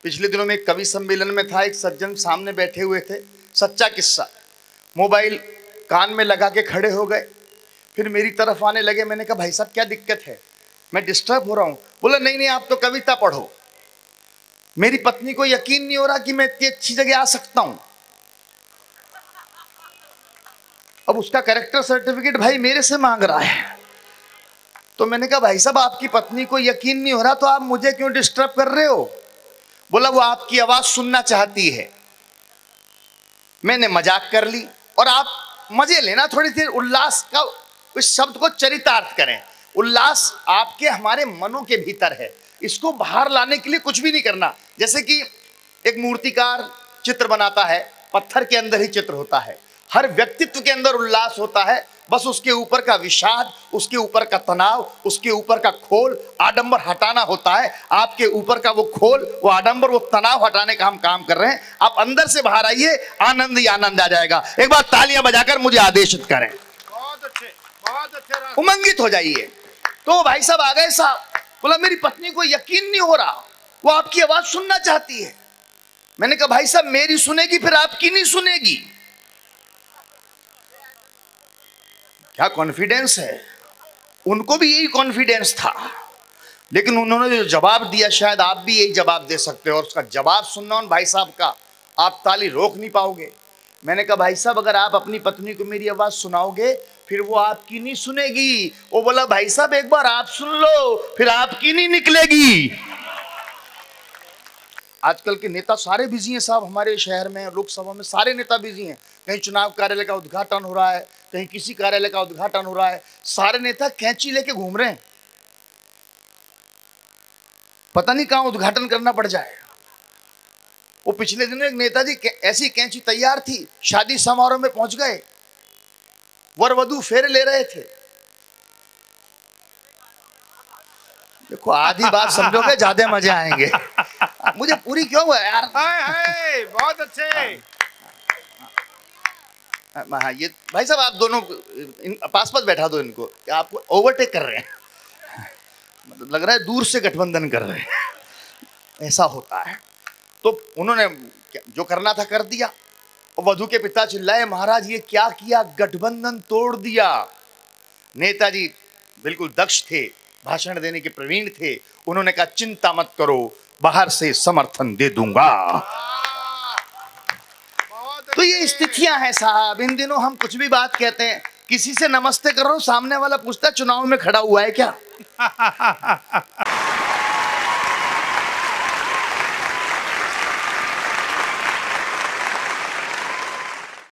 पिछले दिनों में एक कवि सम्मेलन में था, एक सज्जन सामने बैठे हुए थे, सच्चा किस्सा। मोबाइल कान में लगा के खड़े हो गए, फिर मेरी तरफ आने लगे। मैंने कहा भाई साहब क्या दिक्कत है, मैं डिस्टर्ब हो रहा हूँ। बोला नहीं नहीं, आप तो कविता पढ़ो। मेरी पत्नी को यकीन नहीं हो रहा कि मैं इतनी अच्छी जगह आ सकता हूं। अब उसका कैरेक्टर सर्टिफिकेट भाई मेरे से मांग रहा है। तो मैंने कहा भाई साहब आपकी पत्नी को यकीन नहीं हो रहा तो आप मुझे क्यों डिस्टर्ब कर रहे हो? बोला वो आपकी आवाज सुनना चाहती है। मैंने मजाक कर ली, और आप मजे लेना थोड़ी देर उल्लास का, इस शब्द को चरितार्थ करें। उल्लास आपके हमारे मनों के भीतर है, इसको बाहर लाने के लिए कुछ भी नहीं करना। जैसे कि एक मूर्तिकार चित्र बनाता है, पत्थर के अंदर ही चित्र होता है। हर व्यक्तित्व के अंदर उल्लास होता है, बस उसके ऊपर का विषाद, उसके ऊपर का तनाव, उसके ऊपर का खोल, आडंबर हटाना होता है। आपके ऊपर का वो खोल, वो आडंबर, वो तनाव हटाने का हम काम कर रहे हैं। आप अंदर से बाहर आइए, आनंद ही आनंद आ जाएगा। एक बार तालियां बजाकर मुझे आदेशित करें। बहुत अच्छे उमंगित हो जाइए। तो भाई साहब आ गए साहब। बोला मेरी पत्नी को यकीन नहीं हो रहा, वो आपकी आवाज सुनना चाहती है। मैंने कहा भाई साहब मेरी सुनेगी फिर आपकी नहीं सुनेगी? क्या कॉन्फिडेंस है। उनको भी यही कॉन्फिडेंस था, लेकिन उन्होंने जो जवाब दिया शायद आप भी यही जवाब दे सकते हो। और उसका जवाब सुनना उन भाई साहब का, आप ताली रोक नहीं पाओगे। मैंने कहा भाई साहब अगर आप अपनी पत्नी को मेरी आवाज सुनाओगे फिर वो आपकी नहीं सुनेगी। वो बोला भाई साहब एक बार आप सुन लो फिर आपकी नहीं निकलेगी। आजकल के नेता सारे बिजी हैं साहब, हमारे शहर में लोकसभा में सारे नेता बिजी हैं। कहीं चुनाव कार्यालय का उद्घाटन हो रहा है, कहीं किसी कार्यालय का उद्घाटन हो रहा है, सारे नेता कैंची लेके घूम रहे हैं। पता नहीं कहां उद्घाटन करना पड़ जाए। वो पिछले दिनों एक नेताजी ऐसी कैंची तैयार थी, शादी समारोह में पहुंच गए, वर वधू फेरे ले रहे थे। देखो आधी बात समझोगे ज्यादा मजे आएंगे। मुझे पूरी क्यों हुआ यार? हाय बहुत अच्छे। हाँ ये भाई साहब आप दोनों पास पास बैठा दो इनको, आपको ओवरटेक कर रहे हैं। मतलब लग रहा है दूर से गठबंधन कर रहे हैं, ऐसा होता है। तो उन्होंने जो करना था कर दिया। और वधू के पिता चिल्लाए महाराज ये क्या किया, गठबंधन तोड़ दिया। नेताजी बिल्कुल दक्ष थे, भाषण देने के प्रवीण थे। उन्होंने कहा चिंता मत करो, बाहर से समर्थन दे दूंगा। तो ये स्थितियां हैं साहब। इन दिनों हम कुछ भी बात कहते हैं, किसी से नमस्ते कर रहा हूं, सामने वाला पूछता चुनाव में खड़ा हुआ है क्या।